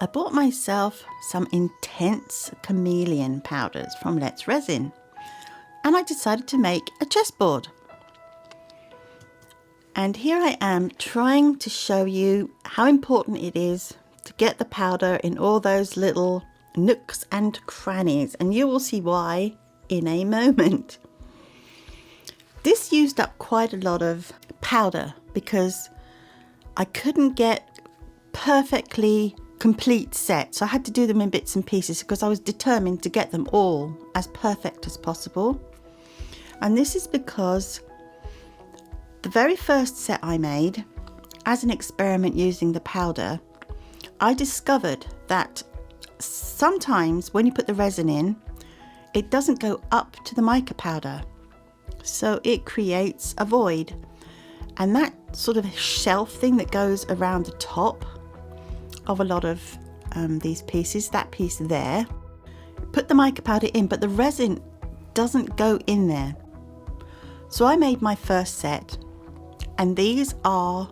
I bought myself some intense Chameleon powders from Let's Resin, and I decided to make a chessboard. And here I am trying to show you how important it is to get the powder in all those little nooks and crannies, and you will see why in a moment. This used up quite a lot of powder because I couldn't get perfectly complete sets. So I had to do them in bits and pieces because I was determined to get them all as perfect as possible. And this is because the very first set I made, as an experiment using the powder, I discovered that sometimes when you put the resin in, it doesn't go up to the mica powder. So it creates a void. And that sort of shelf thing that goes around the top of a lot of these pieces, that piece there, put the mica powder in, but the resin doesn't go in there. So I made my first set, and these are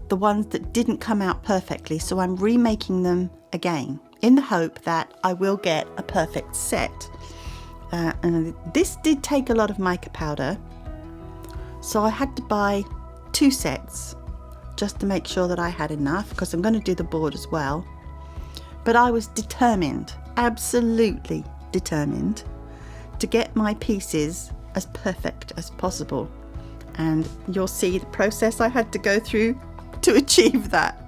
the ones that didn't come out perfectly, so I'm remaking them again in the hope that I will get a perfect set. And this did take a lot of mica powder, so I had to buy 2 sets just to make sure that I had enough, because I'm going to do the board as well. But I was determined, absolutely determined, to get my pieces as perfect as possible. And you'll see the process I had to go through to achieve that.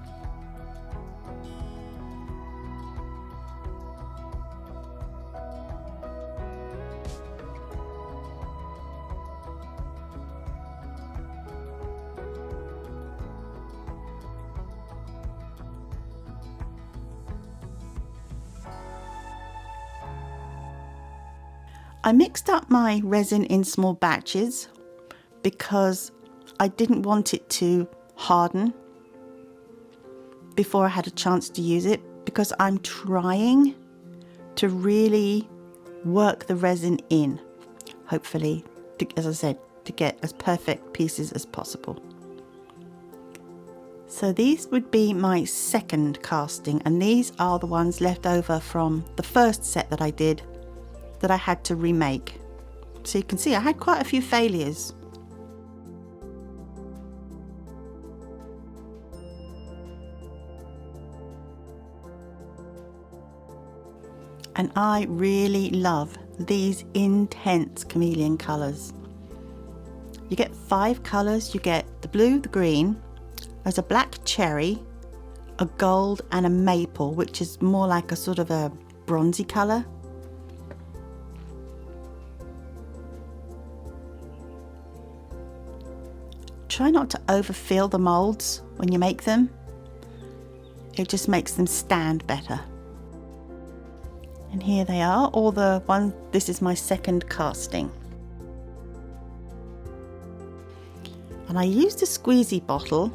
I mixed up my resin in small batches because I didn't want it to harden before I had a chance to use it, because I'm trying to really work the resin in, hopefully, as I said, to get as perfect pieces as possible. So these would be my second casting, and these are the ones left over from the first set that I did that I had to remake. So you can see I had quite a few failures. And I really love these intense chameleon colours. You get 5 colours. You get the blue, the green, there's a black cherry, a gold and a maple, which is more like a sort of a bronzy colour. Try not to overfill the moulds when you make them. It just makes them stand better. And here they are, all the ones. This is my second casting. And I used a squeezy bottle,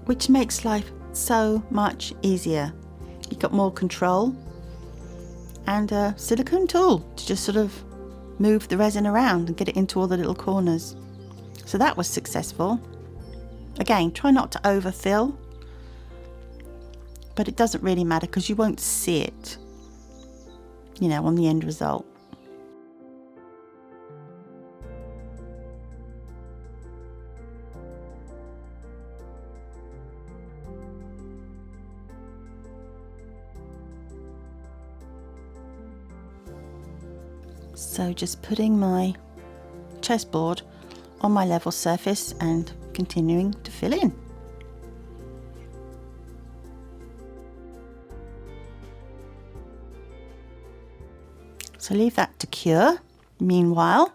which makes life so much easier. You've got more control, and a silicone tool to just sort of move the resin around and get it into all the little corners. So that was successful. Again, try not to overfill, but it doesn't really matter because you won't see it, you know, on the end result. So just putting my chessboard on my level surface and continuing to fill in. So leave that to cure. Meanwhile,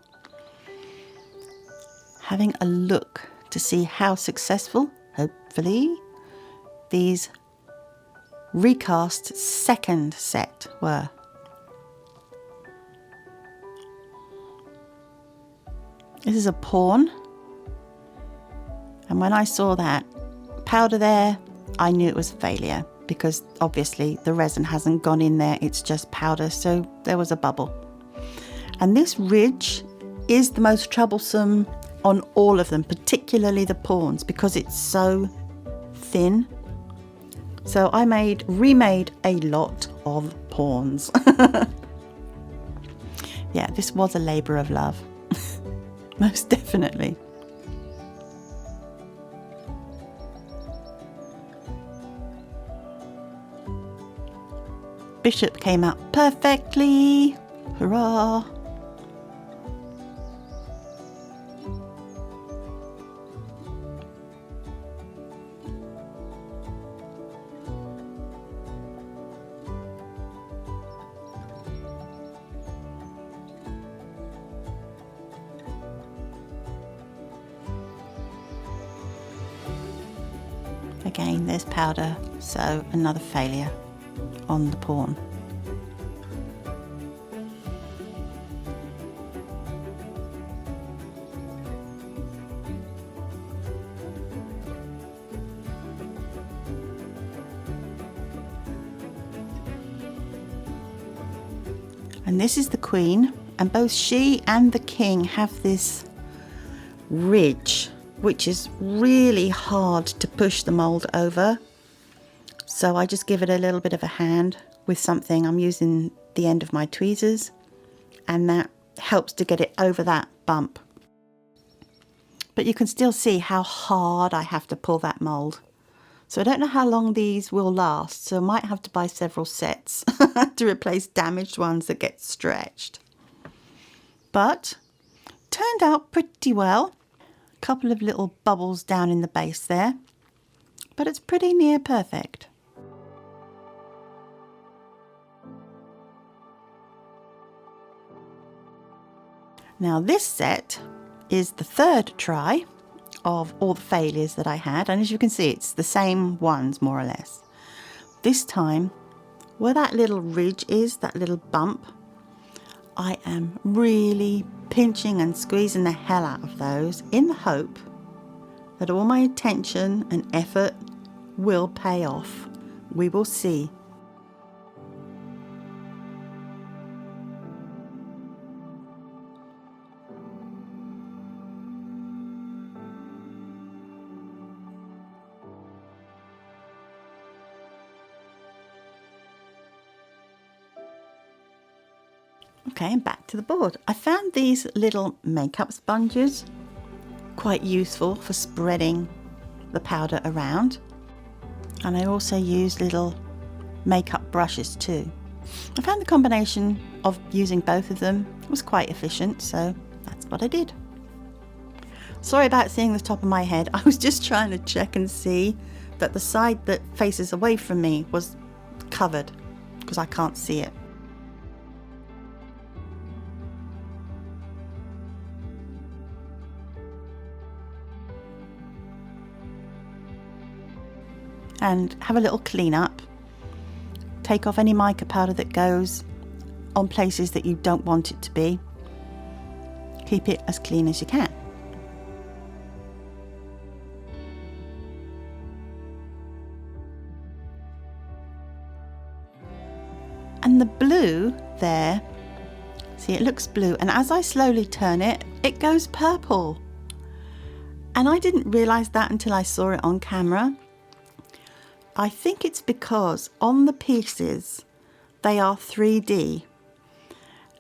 having a look to see how successful, hopefully, these recast second set were. This is a pawn, and when I saw that powder there, I knew it was a failure because obviously the resin hasn't gone in there, it's just powder, so there was a bubble. And this ridge is the most troublesome on all of them, particularly the pawns, because it's so thin. So I remade a lot of pawns. Yeah, this was a labour of love. Most definitely. Bishop came out perfectly. Hurrah! Again, there's powder, so another failure on the pawn. And this is the queen, and both she and the king have this ridge, which is really hard to push the mould over. So I just give it a little bit of a hand with something. I'm using the end of my tweezers, and that helps to get it over that bump. But you can still see how hard I have to pull that mould. So I don't know how long these will last, so I might have to buy several sets to replace damaged ones that get stretched. But turned out pretty well. A couple of little bubbles down in the base there, but it's pretty near perfect. Now this set is the third try of all the failures that I had, and as you can see, it's the same ones more or less. This time, where that little ridge is, that little bump, I am really pinching and squeezing the hell out of those in the hope that all my attention and effort will pay off. We will see. Okay, and back to the board. I found these little makeup sponges quite useful for spreading the powder around, and I also use little makeup brushes too. I found the combination of using both of them was quite efficient, so that's what I did. Sorry about seeing the top of my head. I was just trying to check and see that the side that faces away from me was covered, because I can't see it. And have a little clean up. Take off any mica powder that goes on places that you don't want it to be. Keep it as clean as you can. And the blue there, see, it looks blue, and as I slowly turn it, it goes purple. And I didn't realise that until I saw it on camera. I think it's because on the pieces they are 3D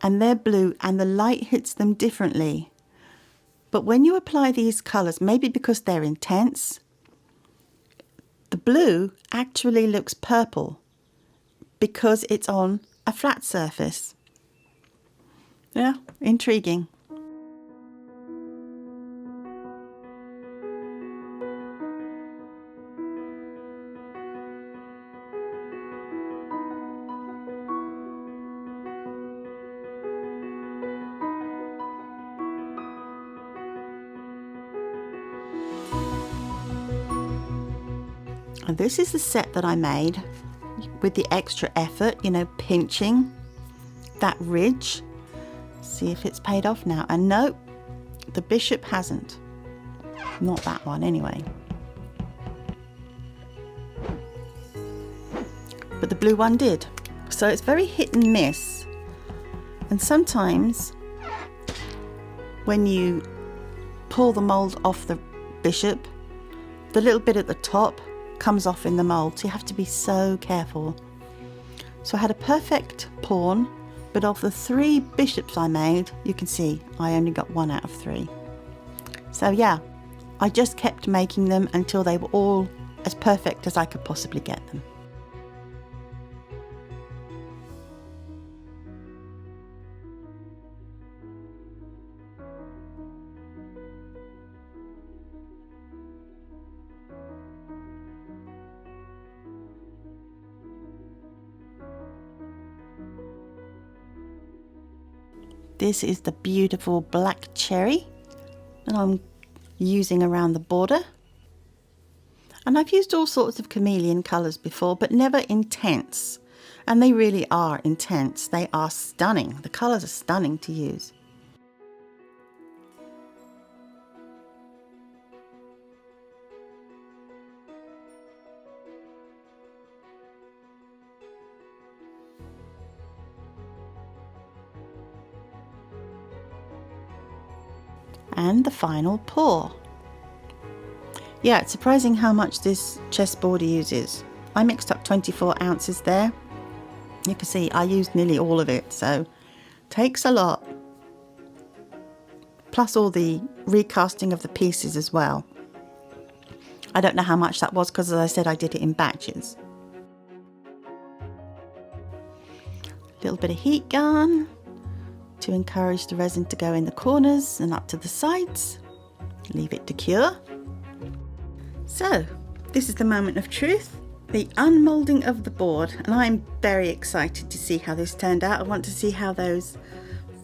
and they're blue and the light hits them differently. But when you apply these colours, maybe because they're intense, the blue actually looks purple because it's on a flat surface. Yeah, intriguing. And this is the set that I made with the extra effort, you know, pinching that ridge. See if it's paid off now. And no, the bishop hasn't. Not that one anyway. But the blue one did. So it's very hit and miss. And sometimes when you pull the mould off the bishop, the little bit at the top comes off in the mould, so you have to be so careful. So I had a perfect pawn, but of the 3 bishops I made, you can see I only got 1 out of 3. So yeah, I just kept making them until they were all as perfect as I could possibly get them. This is the beautiful black cherry that I'm using around the border. And I've used all sorts of chameleon colours before, but never intense. And they really are intense. They are stunning. The colours are stunning to use. And the final pour. Yeah, it's surprising how much this chessboard uses. I mixed up 24 ounces there. You can see I used nearly all of it, so takes a lot. Plus all the recasting of the pieces as well. I don't know how much that was because, as I said, I did it in batches. A little bit of heat gun to encourage the resin to go in the corners and up to the sides. Leave it to cure. So, this is the moment of truth, the unmoulding of the board, and I'm very excited to see how this turned out. I want to see how those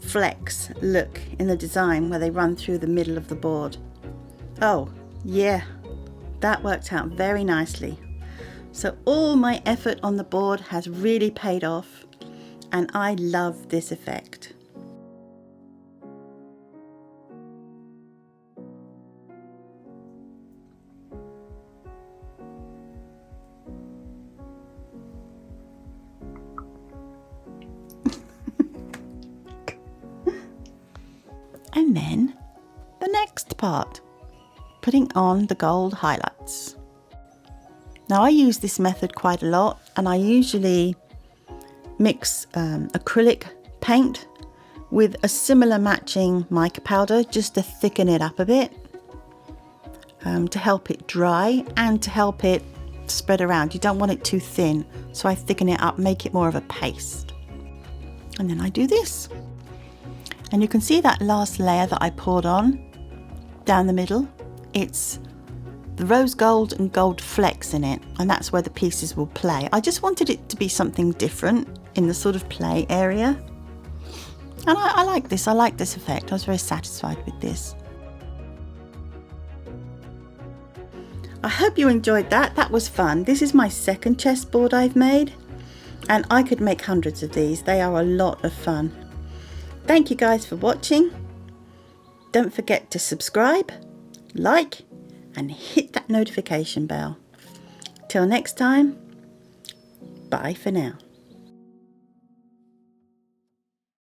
flecks look in the design where they run through the middle of the board. Oh, yeah, that worked out very nicely. So all my effort on the board has really paid off, and I love this effect. And then the next part, putting on the gold highlights. Now I use this method quite a lot, and I usually mix acrylic paint with a similar matching mica powder just to thicken it up a bit, to help it dry and to help it spread around. You don't want it too thin, so I thicken it up, make it more of a paste. And then I do this. And you can see that last layer that I poured on down the middle. It's the rose gold and gold flecks in it, and that's where the pieces will play. I just wanted it to be something different in the sort of play area. And I like this. I like this effect. I was very satisfied with this. I hope you enjoyed that. That was fun. This is my second chessboard I've made, and I could make hundreds of these. They are a lot of fun. Thank you guys for watching. Don't forget to subscribe, like, and hit that notification bell. Till next time, bye for now.